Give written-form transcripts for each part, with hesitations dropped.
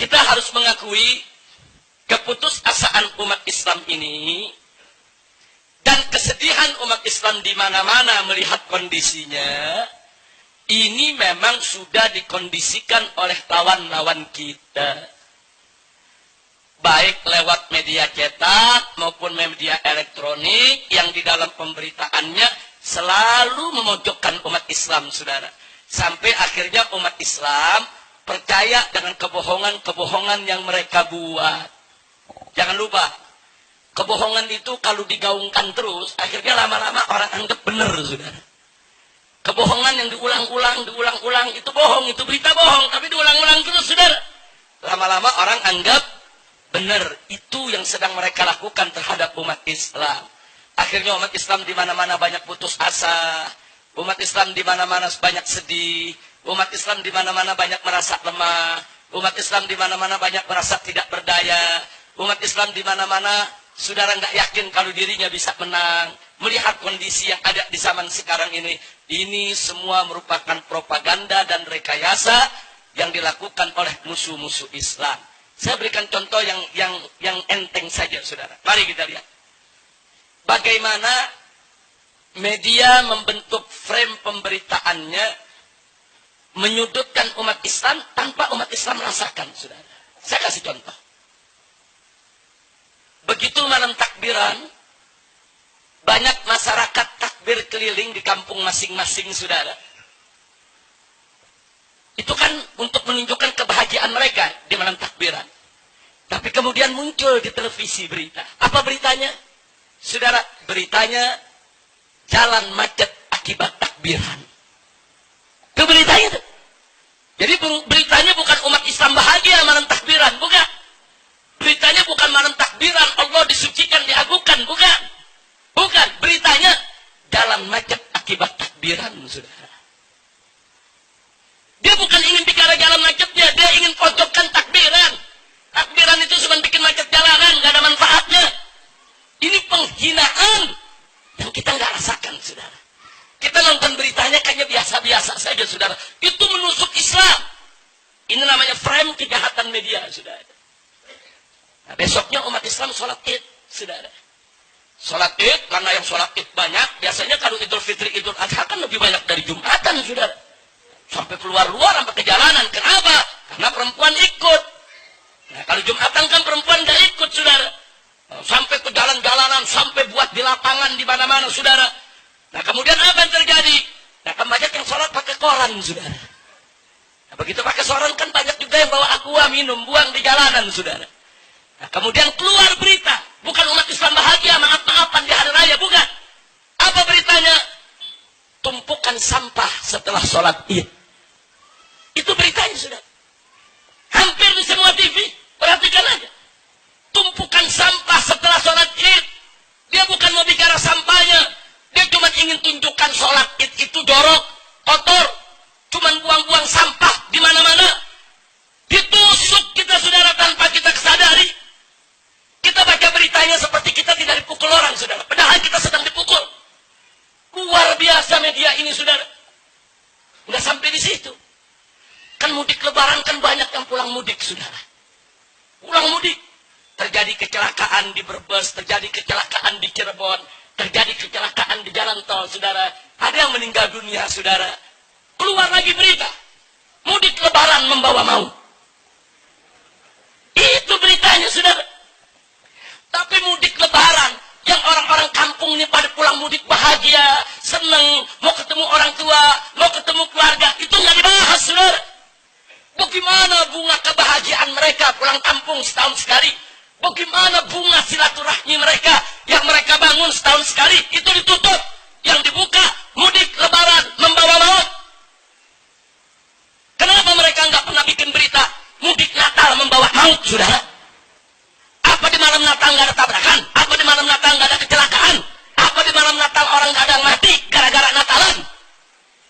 kita harus mengakui keputusasaan umat Islam ini dan kesedihan umat Islam di mana-mana melihat kondisinya, ini memang sudah dikondisikan oleh lawan-lawan kita. Baik lewat media cetak maupun media elektronik yang di dalam pemberitaannya selalu memojokkan umat Islam, saudara. Sampai akhirnya umat Islam percaya dengan kebohongan-kebohongan yang mereka buat. Jangan lupa, kebohongan itu kalau digaungkan terus, akhirnya lama-lama orang anggap benar, saudara. Kebohongan yang diulang-ulang itu bohong, itu berita bohong, tapi diulang-ulang terus, saudara. Lama-lama orang anggap benar. Itu yang sedang mereka lakukan terhadap umat Islam. Akhirnya umat Islam di mana-mana banyak putus asa. Umat Islam di mana-mana banyak sedih. Umat Islam di mana-mana banyak merasa lemah. Umat Islam di mana-mana banyak merasa tidak berdaya. Umat Islam di mana-mana saudara nggak yakin kalau dirinya bisa menang. Melihat kondisi yang ada di zaman sekarang ini semua merupakan propaganda dan rekayasa yang dilakukan oleh musuh-musuh Islam. Saya berikan contoh yang enteng saja, saudara. Mari kita lihat bagaimana media membentuk frame pemberitaannya menyudutkan umat Islam tanpa umat Islam merasakan, saudara. Saya kasih contoh. Begitu malam takbiran, banyak masyarakat takbir keliling di kampung masing-masing, saudara. Itu kan untuk menunjukkan kebahagiaan mereka di malam takbiran. Tapi kemudian muncul di televisi berita. Apa beritanya? Saudara, beritanya jalan macet akibat takbiran. Itu beritanya itu. Jadi beritanya bukan umat Islam bahagia malam takbiran, bukan. Beritanya bukan malam takbiran Allah disucikan, diagungkan, bukan. Bukan, beritanya jalan macet akibat takbiran, saudara. Dia bukan ingin bicara jalan macetnya, dia ingin pojokkan takbiran. Takbiran itu cuma bikin macet jalanan, nggak ada manfaatnya. Ini penghinaan yang kita nggak rasakan, saudara. Kita nonton beritanya kayaknya biasa-biasa saja, saudara. Itu menusuk Islam. Ini namanya frame kejahatan media, saudara. Nah, besoknya umat Islam sholat Id, saudara. Sholat Id, karena yang sholat Id banyak, biasanya kalau Idul Fitri, Idul Adha kan lebih banyak dari Jumatan, saudara. Sampai keluar-luar, sampai ke jalanan. Kenapa? Karena perempuan ikut. Nah, kalau Jumatan kan perempuan nggak ikut, saudara. Sampai ke jalan-jalanan, sampai buat di lapangan di mana-mana, saudara. Nah, kemudian apa yang terjadi? Nah, kan banyak yang sholat pakai koran, saudara. Nah, begitu pakai koran kan banyak juga yang bawa aqua minum, buang di jalanan, saudara. Nah, kemudian keluar berita, bukan umat Islam bahagia, maaf-maafan di hari raya, bukan. Apa beritanya? Tumpukan sampah setelah sholat Id. Itu beritanya, saudara. Hampir di semua TV, perhatikan aja. Tumpukan sampah setelah sholat Id. Dia bukan mau bicara sampahnya. Dia cuma ingin tunjukkan sholat Id itu jorok, kotor. Cuma buang-buang sampah di mana-mana. Ditusuk kita, saudara, tanpa kita kesadari. Kita baca beritanya seperti kita tidak dipukul orang, saudara. Padahal kita sedang dipukul. Luar biasa media ini, saudara. Nggak sampai di situ. Kan mudik lebaran kan banyak yang pulang mudik, saudara. Pulang mudik. Terjadi kecelakaan di Brebes, terjadi kecelakaan di Cirebon, terjadi kecelakaan di jalan tol, saudara. Ada yang meninggal dunia, saudara. Keluar lagi berita. Mudik lebaran membawa maut. Itu beritanya, saudara. Tapi mudik lebaran, yang orang-orang kampung ini pada pulang mudik bahagia, senang, mau ketemu orang tua, mau ketemu keluarga, itu nggak dibahas, saudara. Bagaimana bunga kebahagiaan mereka pulang kampung setahun sekali? Bagaimana bunga silaturahmi mereka yang mereka bangun setahun sekali? Itu ditutup. Yang dibuka, mudik lebaran membawa maut. Kenapa mereka nggak pernah bikin berita mudik Natal membawa maut, saudara? Apa di malam Natal nggak ada tabrakan? Apa di malam Natal nggak ada kecelakaan? Apa di malam Natal orang nggak ada yang mati gara-gara Natalan?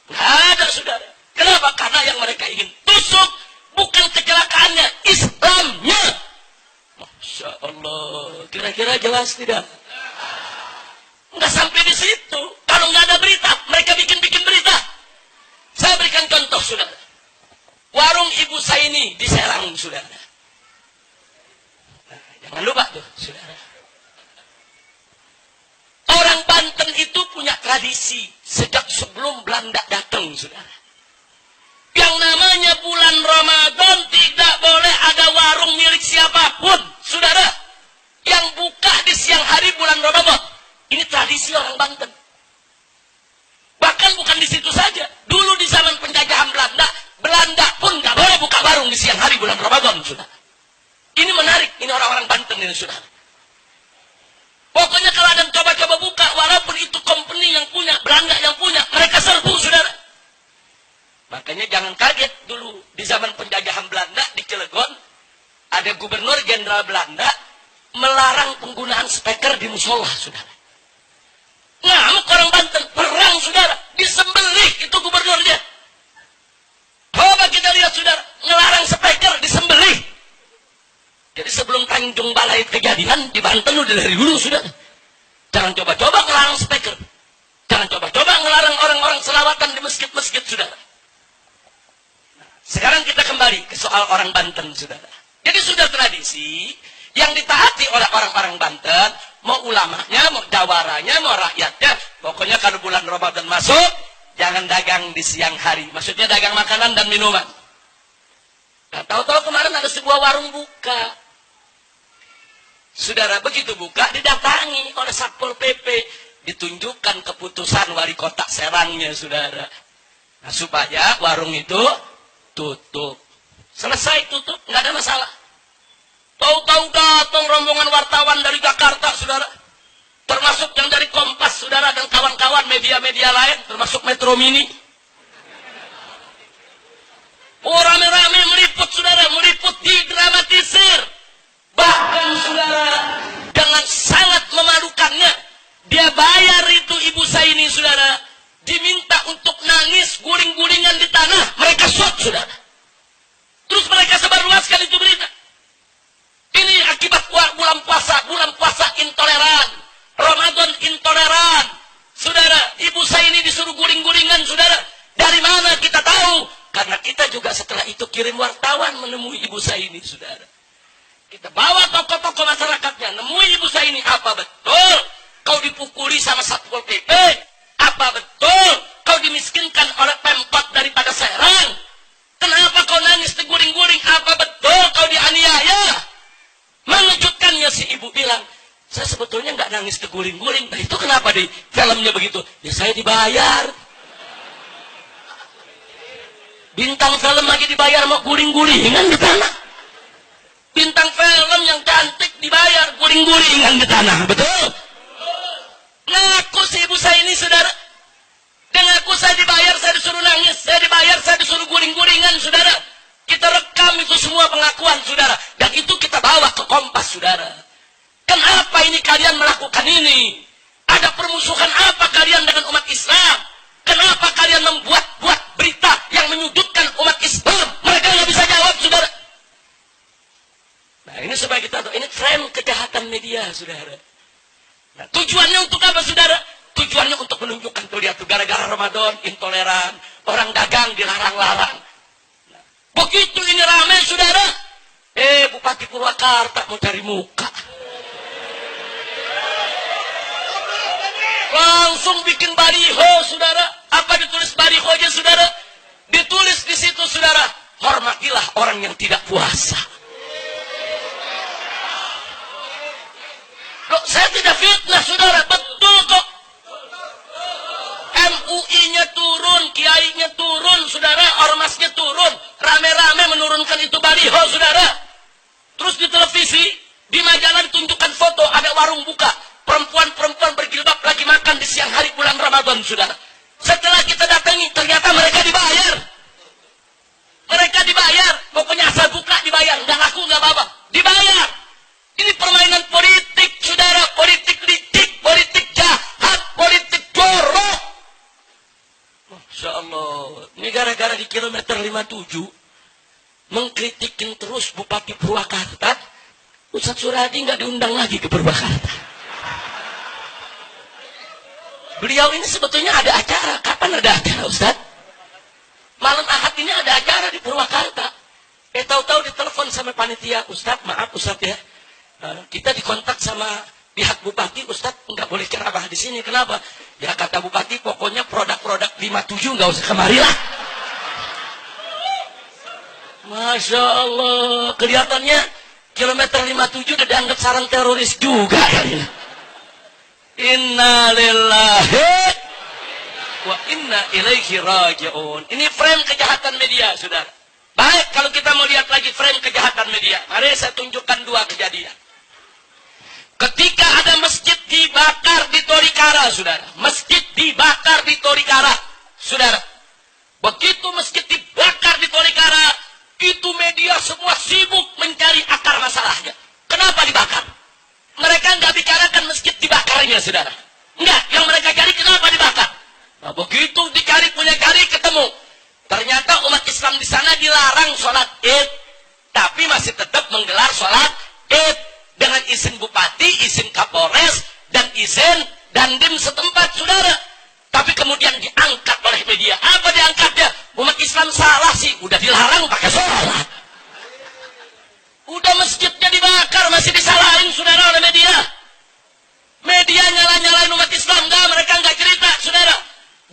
Nggak ada, saudara. Kenapa? Karena yang mereka ingin tusuk bukan kecelakaannya, Islamnya. Masya Allah. Kira-kira jelas tidak? Nggak sampai di situ. Kalau nggak ada berita, mereka bikin-bikin berita. Saya berikan contoh, saudara. Warung Ibu Saini di Serang, saudara. tradisi sejak sebelum Belanda datang, saudara. Yang namanya bulan Ramadan tidak boleh ada warung milik siapapun, saudara, yang buka di siang hari bulan Ramadan. Ini tradisi orang Banten. Bahkan bukan di situ saja. Dulu di zaman penjajahan Belanda, Belanda pun nggak boleh buka warung di siang hari bulan Ramadan, saudara. Ini menarik, ini orang-orang Banten ini, saudara. Pokoknya kalau ada yang coba-coba buka, walaupun itu company yang punya, Belanda yang punya, mereka serbu, saudara. Makanya jangan kaget dulu di zaman penjajahan Belanda di Cilegon, ada gubernur jenderal Belanda melarang penggunaan speaker di musola, saudara. Ngamuk orang Banten, perang, saudara, disembelih itu gubernurnya. Coba kita lihat, saudara, ngelarang speaker, disembelih. Jadi sebelum Tanjung Balai kejadian di Banten udah dari dulu, saudara. Jangan coba-coba ngelarang speaker. Jangan coba-coba ngelarang orang-orang selawatan di masjid-masjid, saudara. Sekarang kita kembali ke soal orang Banten, saudara. Jadi sudah tradisi yang ditaati oleh orang-orang Banten, mau ulamanya, mau jawaranya, mau rakyatnya. Pokoknya kalau bulan Ramadan masuk, jangan dagang di siang hari. Maksudnya dagang makanan dan minuman. Nah, tahu-tahu kemarin ada sebuah warung buka. Saudara, begitu buka, didatangi oleh Satpol PP. Ditunjukkan keputusan wali kota Serangnya, saudara. Nah, supaya warung itu tutup. Selesai tutup, nggak ada masalah. Tahu-tahu datang rombongan wartawan dari Jakarta, saudara. Termasuk yang dari Kompas, saudara, dan kawan-kawan media-media lain, termasuk Metro Mini. Oh, rame-rame meliput, saudara, meliput, didramatisir. Bahkan, saudara, dengan sangat memalukannya, dia bayar itu ibu saya ini, saudara, diminta untuk nangis, guling-gulingan di tanah, mereka shock, saudara. Terus mereka sebarluaskan itu berita. Ini akibat bulan puasa intoleran, Ramadan intoleran. Saudara, ibu saya ini disuruh guling-gulingan, saudara. Dari mana kita tahu? Karena kita juga setelah itu kirim wartawan menemui ibu saya ini, saudara. Kita bawa tokoh-tokoh masyarakatnya, nemui ibu saya ini, apa betul kau dipukuli sama Satpol PP? Apa betul kau dimiskinkan oleh Pemkot daripada Serang? Kenapa kau nangis teguring-guring? Apa betul kau dianiaya? Mengejutkannya si ibu bilang, saya sebetulnya nggak nangis teguring-guring. Nah itu kenapa di filmnya begitu? Ya saya dibayar. Bintang film lagi dibayar mau guling-gulingan di tanah. Bintang film yang cantik dibayar guling-gulingan di tanah. Betul? Ngaku si ibu saya ini, saudara. Dan aku saya dibayar, saya disuruh nangis. Saya dibayar, saya disuruh guling-gulingan, saudara. Kita rekam itu semua pengakuan, saudara. Dan itu kita bawa ke Kompas, saudara. Kenapa ini kalian melakukan ini? Ada permusuhan apa kalian dengan umat Islam? Kenapa kalian membuat berita yang menyudutkan umat Islam? Mereka nggak bisa jawab, saudara. Nah, ini supaya kita tahu. Ini tren kejahatan media, saudara. Nah, tujuannya untuk apa, saudara? Tujuannya untuk menunjukkan tuh, lihat tuh, gara-gara Ramadan intoleran, orang dagang dilarang-larang. Nah, begitu ini ramai, saudara. Bupati Purwakarta mau cari muka. Langsung bikin baliho, saudara. Apa ditulis balihonya, saudara? Ditulis di situ, saudara, hormatilah orang yang tidak puasa. Loh, saya tidak fitnah, saudara. Betul kok. MUI-nya turun, kiainya turun, saudara, ormasnya turun, rame-rame menurunkan itu baliho, saudara. Terus di televisi, di majalah ditunjukkan foto, ada warung buka, perempuan-perempuan berjilbab lagi makan di siang hari bulan Ramadan, saudara. Setelah kita datangi, ternyata mereka dibayar. Mereka dibayar, pokoknya asal buka dibayar, nggak laku nggak apa-apa, dibayar. Ini permainan politik, saudara, politik licik, politik jahat, politik jorok. Masya Allah, ini gara-gara di kilometer 57 mengkritikin terus Bupati Purwakarta, Ustadz Suradi nggak diundang lagi ke Purwakarta. Beliau ini sebetulnya ada acara. Kapan ada acara, Ustadz? Malam Ahad ini ada acara di Purwakarta. Tahu-tahu ditelepon sama panitia, Ustadz, maaf Ustadz ya, kita dikontak sama Pihak bupati, Ustadz nggak boleh ceramah di sini. Kenapa? Ya kata bupati, pokoknya produk-produk 57 nggak usah kemari lah. Masya Allah, kelihatannya kilometer 57 udah dianggap sarang teroris juga kali ini. Inna lillahi wa inna ilaihi raji'un. Ini frame kejahatan media, saudara. Baik, kalau kita mau lihat lagi frame kejahatan media, mari saya tunjukkan dua kejadian. Ketika ada masjid dibakar di Tolikara, saudara. Masjid dibakar di Tolikara, saudara. Begitu masjid dibakar di Tolikara, itu media semua sibuk mencari akar masalahnya. Kenapa dibakar? Mereka nggak bicarakan masjid dibakarnya, saudara. Enggak, yang mereka cari kenapa dibakar. Nah, begitu dicari punya cari ketemu. Ternyata umat Islam di sana dilarang sholat Id, tapi masih tetap menggelar sholat Id. Dengan izin bupati, izin kapolres, dan izin dandim setempat, saudara. Tapi kemudian diangkat oleh media. Apa diangkatnya? Umat Islam salah sih. Udah dilarang pakai sholat. Udah masjidnya dibakar, masih disalahin, saudara, oleh media. Media nyala-nyalain umat Islam. Enggak, mereka nggak cerita, saudara.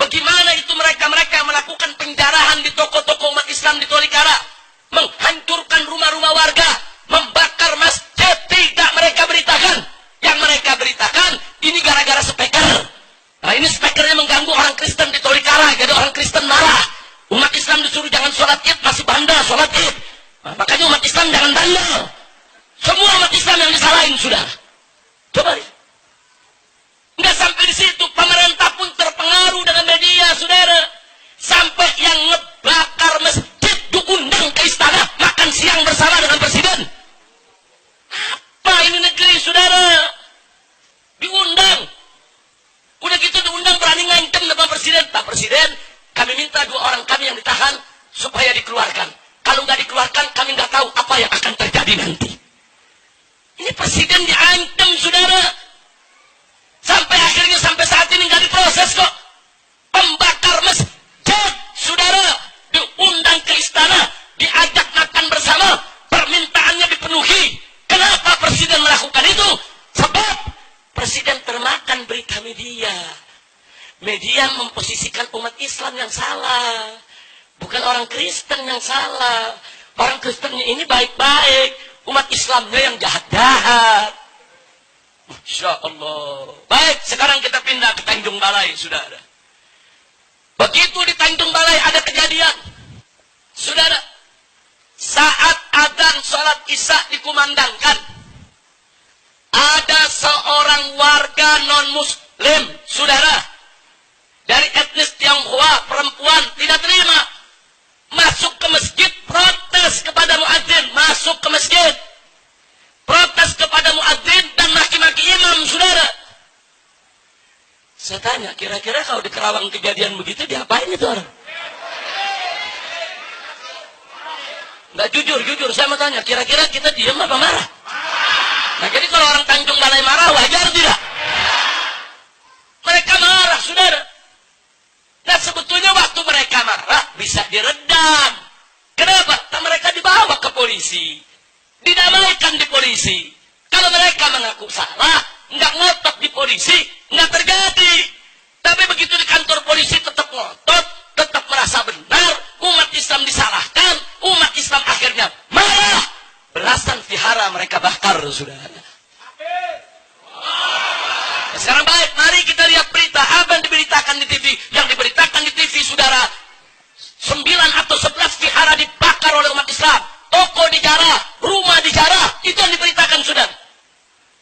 Bagaimana itu mereka melakukan penjarahan di toko-toko umat Islam di Tolikara. Menghancurkan rumah-rumah warga. Membakar masjid. Tidak mereka beritakan. Yang mereka beritakan, ini gara-gara speaker. Nah, ini speakernya mengganggu orang Kristen di Tolikara. Jadi orang Kristen marah. Umat Islam disuruh jangan sholat Id, masih bandel sholat Id. Nah, makanya umat Islam jangan bandel. Semua umat Islam yang disalahin, sudah. Coba lihat. Nggak sampai di situ, pemerintah pun terpengaruh dengan media, saudara. Sampai yang ngebakar masjid diundang ke istana makan siang bersama dengan presiden. Apa ini negeri, saudara? Diundang. Udah gitu diundang berani ngancam depan presiden. Pak Presiden, kami minta 2 orang kami yang ditahan supaya dikeluarkan. Kalau nggak dikeluarkan, kami nggak tahu apa yang akan terjadi nanti. Ini presiden diancam, saudara. Sampai saat ini nggak diproses kok. Pembakar masjid, saudara, diundang ke istana, diajak makan bersama, permintaannya dipenuhi. Kenapa presiden melakukan itu? Sebab presiden termakan berita media. Media memposisikan umat Islam yang salah, bukan orang Kristen yang salah. Orang Kristennya ini baik-baik, umat Islamnya yang jahat-jahat. Masya Allah. Baik, sekarang kita pindah ke Tanjung Balai, saudara. Begitu di Tanjung Balai ada kejadian, saudara. Saat adzan sholat Isya dikumandangkan, ada seorang warga non-muslim, saudara, dari etnis Tionghoa, perempuan, tidak terima. Masuk ke masjid, protes kepada muadzin, masuk ke masjid. Protes kepada muadzin dan maki-maki imam, saudara. Saya tanya, kira-kira kalau di Kerawang kejadian begitu, diapain itu orang? Nggak jujur, saya mau tanya, kira-kira kita diam apa marah? Nah, jadi kalau orang Tanjung Balai marah, wajar tidak? Mereka marah, saudara. Nah, sebetulnya waktu mereka marah, bisa diredam. Kenapa? Nah, mereka dibawa ke polisi. Didamaikan di polisi. Kalau mereka mengaku salah, nggak ngotot di polisi, nggak terjadi. Tapi begitu di kantor polisi tetap ngotot, tetap merasa benar, umat Islam disalahkan, umat Islam akhirnya marah. Belasan vihara mereka bakar, saudara. Nah, sekarang baik, mari kita lihat berita apa yang diberitakan di TV. Yang diberitakan di TV, saudara, 9 atau 11 vihara dibakar oleh umat Islam. Toko dijarah, rumah dijarah, itu yang diberitakan, saudara.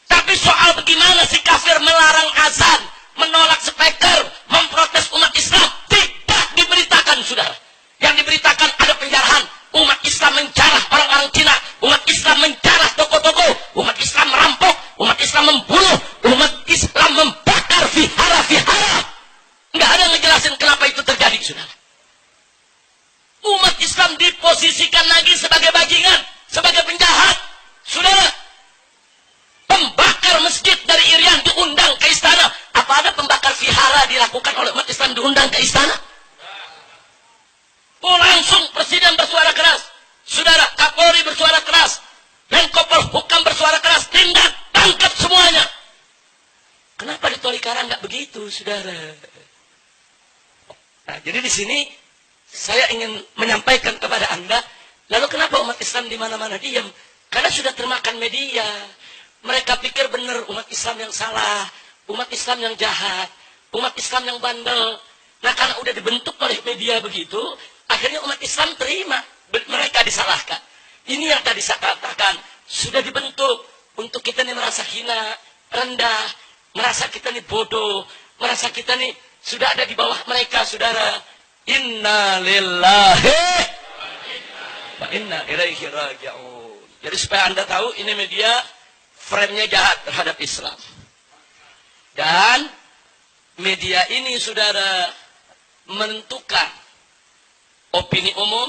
Tapi soal bagaimana si kafir melarang azan, menolak speaker, memprotes umat Islam, tidak diberitakan, saudara. Yang diberitakan ada penjarahan, umat Islam menjarah orang-orang Cina, umat Islam menjarah toko-toko, umat Islam merampok, umat Islam membunuh, umat Islam membakar vihara-vihara. Nggak ada yang ngejelasin kenapa itu terjadi, saudara. Umat Islam diposisikan lagi sebagai bajingan, sebagai penjahat, saudara. Pembakar masjid dari Irian diundang ke istana. Apa ada pembakar vihara dilakukan oleh umat Islam diundang ke istana? Oh, langsung presiden bersuara keras, saudara. Kapolri bersuara keras, Menko Polhukam bersuara keras, tindak, tangkap semuanya. saudara. Nah, jadi di sini saya ingin menyampaikan kepada Anda, lalu kenapa umat Islam di mana-mana diam? Karena sudah termakan media. Mereka pikir benar umat Islam yang salah, umat Islam yang jahat, umat Islam yang bandel. Nah, karena udah dibentuk oleh media begitu, akhirnya umat Islam terima mereka disalahkan. Ini yang tadi saya katakan, sudah dibentuk untuk kita nih merasa hina, rendah, merasa kita nih bodoh, merasa kita nih sudah ada di bawah mereka, saudara. Inna lillahi wa inna ilaihi raji'un. Jadi supaya Anda tahu, ini media frame-nya jahat terhadap Islam. Dan media ini, saudara, menentukan opini umum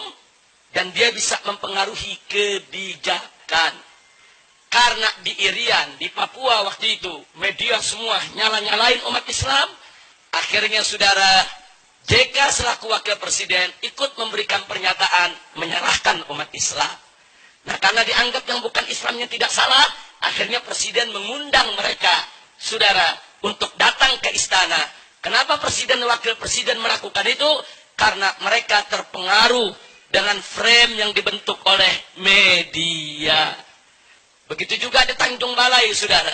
dan dia bisa mempengaruhi kebijakan. Karena di Irian, di Papua waktu itu, media semua nyala-nyalain umat Islam. Akhirnya, saudara, JK selaku wakil presiden ikut memberikan pernyataan menyalahkan umat Islam. Nah, karena dianggap yang bukan Islamnya tidak salah, akhirnya presiden mengundang mereka, saudara, untuk datang ke istana. Kenapa presiden dan wakil presiden melakukan itu? Karena mereka terpengaruh dengan frame yang dibentuk oleh media. Begitu juga di Tanjung Balai, saudara.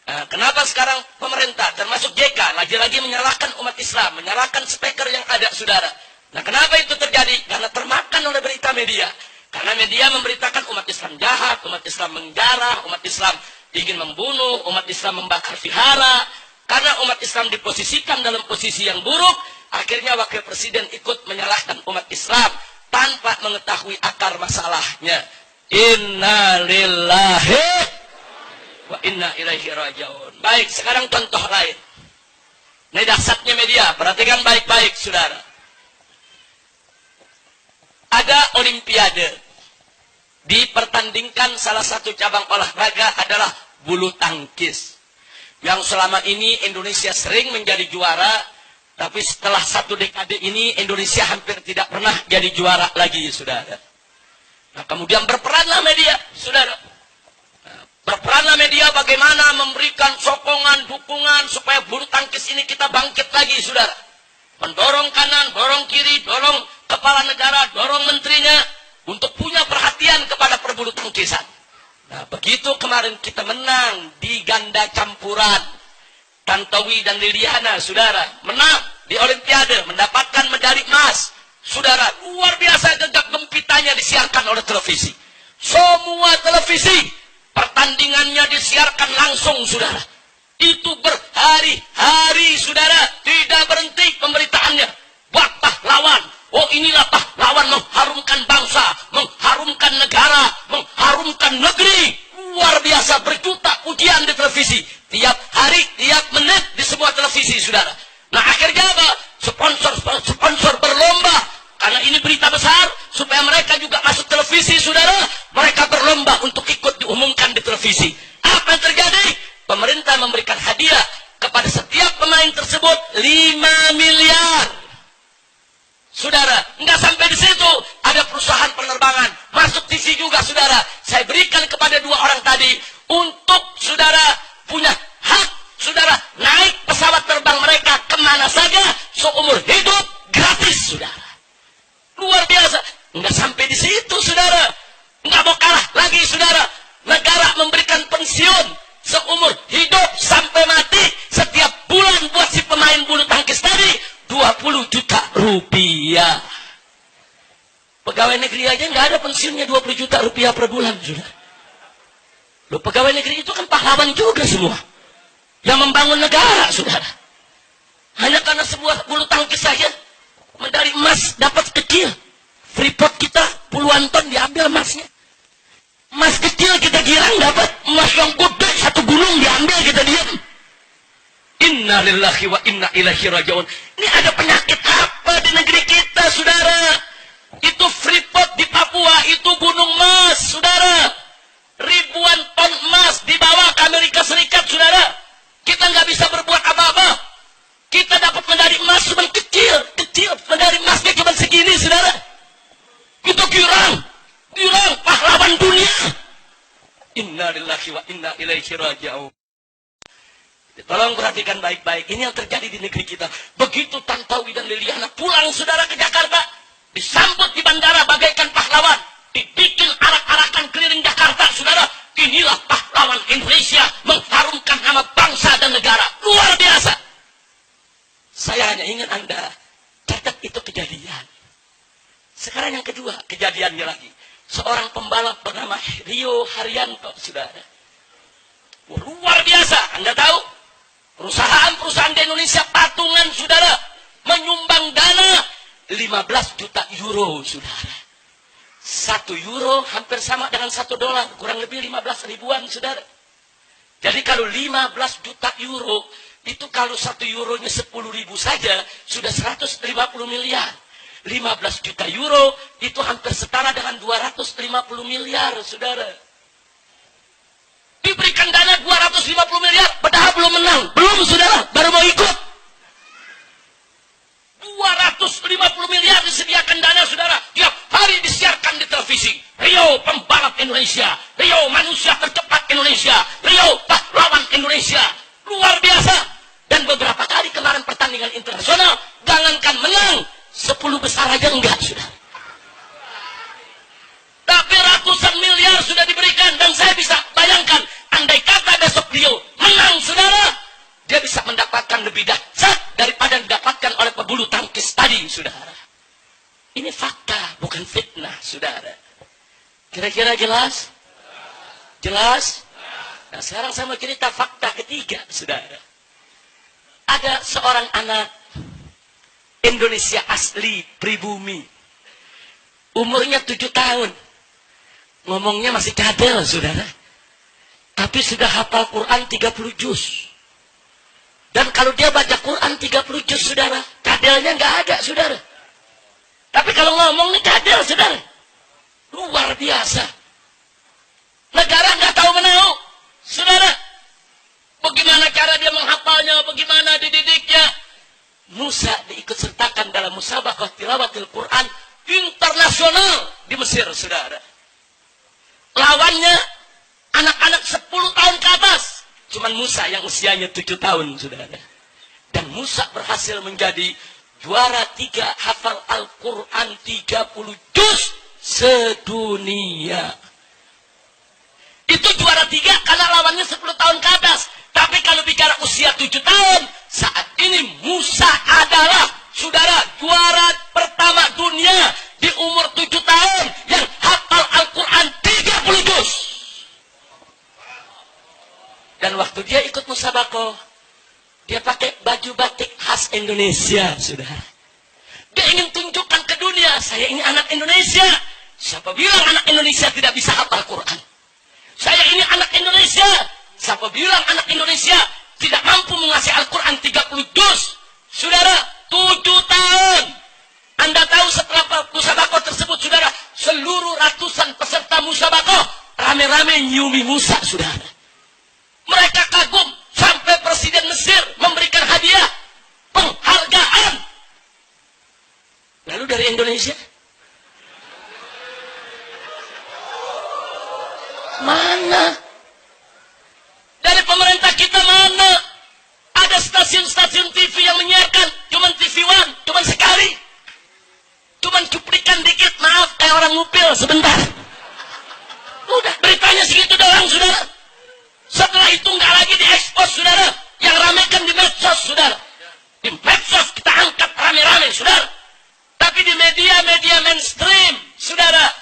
Nah, kenapa sekarang pemerintah, termasuk JK, lagi-lagi menyalahkan umat Islam, menyalahkan speaker yang ada, saudara. Nah, kenapa itu terjadi? Karena termakan oleh berita media. Karena media memberitakan umat Islam jahat, umat Islam menjarah, umat Islam ingin membunuh, umat Islam membakar vihara. Karena umat Islam diposisikan dalam posisi yang buruk, akhirnya wakil presiden ikut menyalahkan umat Islam tanpa mengetahui akar masalahnya. Inna lillahi wa inna ilaihi raji'un. Baik, sekarang contoh lain. Ini dahsyatnya media, perhatikan baik-baik, saudara. Ada olimpiade. Dipertandingkan salah satu cabang olahraga adalah bulu tangkis. Yang selama ini Indonesia sering menjadi juara, tapi setelah satu dekade ini Indonesia hampir tidak pernah jadi juara lagi, saudara. Nah, kemudian berperanlah media, saudara. Berperanlah media bagaimana memberikan sokongan, dukungan supaya bulu tangkis ini kita bangkit lagi, saudara. Mendorong kanan, dorong kiri, dorong kepala negara, dorong menterinya untuk punya perhatian kepada perbulu tangkisan. Nah, begitu kemarin kita menang di ganda campuran, Tantowi dan Liliana, saudara, menang di Olimpiade, mendapatkan medali emas. Saudara, luar biasa gegap gempitanya disiarkan oleh televisi. Semua televisi, pertandingannya disiarkan langsung, saudara. Itu berhari-hari, saudara, tidak berhenti pemberitaannya. Buat pahlawan. Oh, inilah pahlawan mengharumkan bangsa, mengharumkan negara, mengharumkan negeri. Luar biasa, berjuta pujian di televisi. Tiap hari, tiap menit di semua televisi, saudara. Nah, akhirnya apa? Sponsor berlomba. Karena ini berita besar, supaya mereka juga masuk televisi, saudara. Mereka berlomba untuk ikut diumumkan di televisi. Apa yang terjadi? Pemerintah memberikan hadiah kepada setiap pemain tersebut 5 miliar. Saudara, nggak sampai di situ, ada perusahaan penerbangan masuk TV juga, saudara. Saya berikan kepada dua orang tadi untuk saudara punya hak, saudara, naik pesawat terbang mereka kemana saja seumur hidup gratis, saudara. Luar biasa. Nggak sampai di situ, saudara. Nggak mau kalah lagi, saudara. Negara memberikan pensiun seumur hidup sampai mati setiap bulan buat si pemain bulu tangkis tadi. 20 juta rupiah. Pegawai negeri aja nggak ada pensiunnya 20 juta rupiah per bulan, saudara. Loh, pegawai negeri itu kan pahlawan juga semua. Yang membangun negara, saudara. Hanya karena sebuah bulu tangkis saja, medali emas dapat kecil. Freeport kita puluhan ton diambil emasnya. Emas kecil kita girang dapat, emas yang gede satu gunung diambil kita diam. Inna lillahi wa inna ilaihi raji'un. Ini ada penyakit apa di negeri kita, saudara? Itu Freeport di Papua, itu gunung emas, saudara. Ribuan ton emas dibawa ke Amerika Serikat, saudara. Kita nggak bisa berbuat apa-apa. Kita dapat medali emas cuma kecil. Medali emasnya cuma segini, saudara. Itu girang pahlawan dunia. Inna lillahi wa inna ilaihi raji'un. Tolong perhatikan baik-baik. Ini yang terjadi di negeri kita. Begitu Tantowi dan Liliana pulang saudara ke Jakarta, disambut di bandara bagaikan pahlawan. Dibikin arak-arakan keliling Jakarta, saudara. Inilah pahlawan Indonesia, mengharumkan nama bangsa dan negara. Luar biasa. Saya hanya ingin Anda catat itu kejadian. Sekarang yang kedua, kejadiannya lagi. Seorang pembalap bernama Rio Haryanto, saudara. Luar biasa. Anda tahu, perusahaan-perusahaan di Indonesia patungan, saudara, menyumbang dana 15 juta euro, saudara. 1 euro hampir sama dengan 1 dolar, kurang lebih 15 ribuan, saudara. Jadi kalau 15 juta euro, itu kalau 1 euronya 10 ribu saja, sudah 150 miliar. 15 juta euro, itu hampir setara dengan 250 miliar, saudara. Diberikan dana 250 miliar, padahal belum menang. Belum, saudara, baru mau ikut. 250 miliar disediakan dana, saudara. Tiap hari disiarkan di televisi. Rio pembalap Indonesia. Rio manusia tercepat Indonesia. Rio pahlawan Indonesia. Luar biasa. Dan beberapa kali kemarin pertandingan internasional, jangankan menang, 10 besar aja enggak, saudara. Tapi ratusan miliar sudah diberikan. Dan saya bisa bayangkan, andai kata besok Rio menang, saudara, dia bisa mendapatkan lebih dahsyat daripada didapatkan oleh pebulu tangkis tadi, saudara. Ini fakta, bukan fitnah, saudara. Kira-kira jelas? Jelas? Nah, sekarang saya mau cerita fakta ketiga, saudara. Ada seorang anak Indonesia asli, pribumi. Umurnya 7 tahun. Ngomongnya masih cadel, saudara. Tapi sudah hafal Quran 30 juz. Dan kalau dia baca Quran 30 juz, saudara, cadelnya nggak ada, saudara. Tapi kalau ngomong nih cadel, saudara. Luar biasa. Negara nggak tahu menau, saudara. Bagaimana cara dia menghafalnya, bagaimana dididiknya. Musa diikut sertakan dalam musabaqah tilawatil Quran internasional di Mesir, saudara. Lawannya anak-anak 10 tahun ke atas. Cuman Musa yang usianya 7 tahun, saudara. Dan Musa berhasil menjadi juara 3 hafal Al-Quran 30 juz sedunia. Itu juara 3 karena lawannya 10 tahun ke atas. Tapi kalau bicara usia 7 tahun, saat ini Musa adalah, saudara, juara pertama dunia di umur 7 tahun yang hafal Al-Quran 30 juz. Dan waktu dia ikut musabaqah, dia pakai baju batik khas Indonesia, saudara. Dia ingin tunjukkan ke dunia, saya ini anak Indonesia. Siapa bilang anak Indonesia tidak bisa hafal Quran? Saya ini anak Indonesia. Siapa bilang anak Indonesia tidak mampu menguasai Al-Quran 30 juz? Saudara, 7 tahun. Anda tahu setelah musabaqah tersebut, saudara, seluruh ratusan peserta musabaqah rame-rame nyiumi Musa, saudara. Mereka kagum sampai Presiden Mesir memberikan hadiah penghargaan. Lalu dari Indonesia? Mana? Dari pemerintah kita mana? Ada stasiun-stasiun TV yang menyiarkan, cuman TV One, cuman sekali. Cuman cuplikan dikit, maaf, kayak orang ngupil sebentar. Udah, beritanya segitu doang, saudara. Setelah itu nggak lagi diekspos, saudara. Yang ramekan di medsos, saudara. Di medsos kita angkat rame-rame, saudara. Tapi di media-media mainstream, saudara,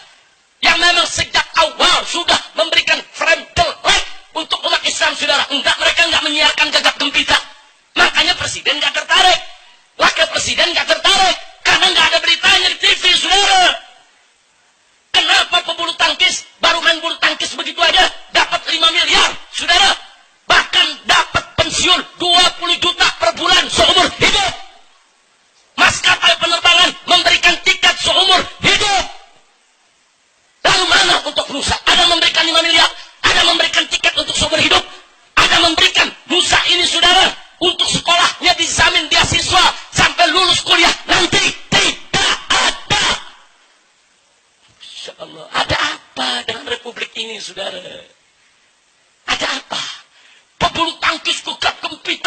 yang memang sejak awal sudah memberikan frame jelek untuk umat Islam, saudara. Enggak, mereka enggak menyiarkan gagap gempita. Makanya presiden enggak tertarik. Wakil presiden enggak tertarik. Karena enggak ada beritanya di TV, saudara. Kenapa pebulu tangkis baru main bulu tangkis begitu aja dapat 5 miliar, saudara? Bahkan dapat pensiun 20 juta per bulan seumur hidup. Maskapai penerbangan memberikan tiket seumur hidup. Lalu mana untuk Musa? Ada memberikan 5 miliar, ada memberikan tiket untuk seumur hidup, ada memberikan Musa ini, saudara, untuk sekolahnya dijamin beasiswa sampai lulus kuliah nanti. Tidak ada. Insya Allah. Ada apa dengan republik ini, saudara? Ada apa? Pebulu tangkis gagap gempita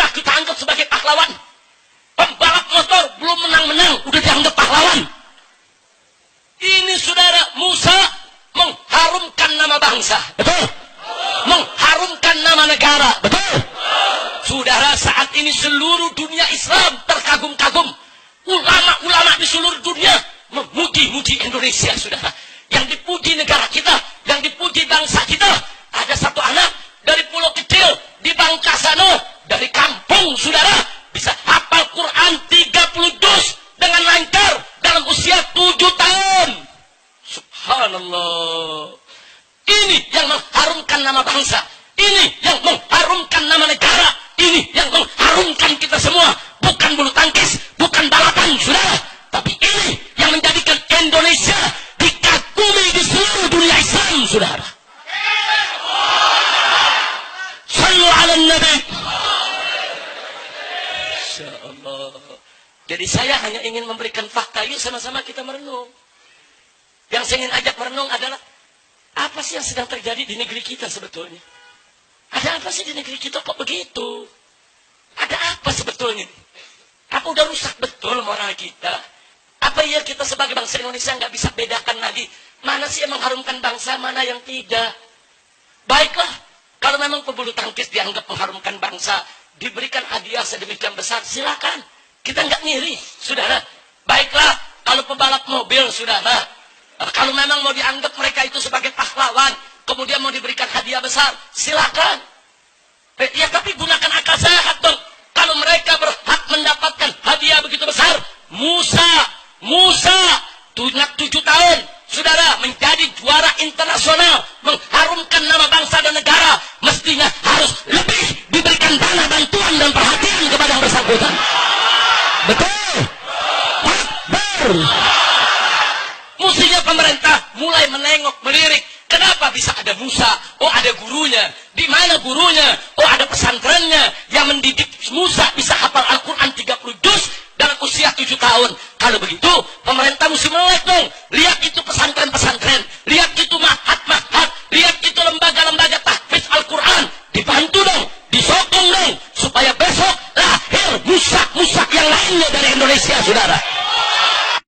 dipuji-muji Indonesia, saudara. Yang dipuji negara kita, yang dipuji bangsa kita. Ada satu anak dari pulau kecil di Bangkasano, dari kampung, saudara, bisa hafal Quran 30 juz dengan lancar dalam usia 7 tahun. Subhanallah. Ini yang mengharumkan nama bangsa. Ini yang mengharumkan nama negara. Ini yang mengharumkan kita semua. Bukan bulu tangkis, bukan balapan, saudara. Tapi ini yang menjadikan Indonesia dikagumi di seluruh dunia Islam, saudara. Sallu ala Nabi. Insyaallah. Jadi saya hanya ingin memberikan fakta. Yuk sama-sama kita merenung. Yang saya ingin ajak merenung adalah apa sih yang sedang terjadi di negeri kita sebetulnya? Ada apa sih di negeri kita kok begitu? Ada apa sebetulnya? Apa udah rusak betul moral kita? Apa ya kita sebagai bangsa Indonesia nggak bisa bedakan lagi mana sih yang mengharumkan bangsa, mana yang tidak? Baiklah, kalau memang pebulu tangkis dianggap mengharumkan bangsa, diberikan hadiah sedemikian besar, silakan. Kita nggak ngiri, saudara. Baiklah, kalau pebalap mobil, saudara, kalau memang mau dianggap mereka itu sebagai pahlawan, kemudian mau diberikan hadiah besar, silakan. Ya tapi gunakan akal sehat dong. Kalau mereka berhak mendapatkan hadiah begitu besar, Musa, 7 tahun, saudara, menjadi juara internasional, mengharumkan nama bangsa dan negara, mestinya harus lebih diberikan dana bantuan dan perhatian kepada yang bersangkutan. Betul. Akbar. Mestinya pemerintah mulai menengok, melirik. Kenapa bisa ada Musa? Oh, ada gurunya. Di mana gurunya? Oh, ada pesantrennya yang mendidik Musa bisa hafal Al-Quran 30 juz dalam usia 7 tahun. Kalau begitu, pemerintah mesti melek dong. Lihat itu pesantren-pesantren. Lihat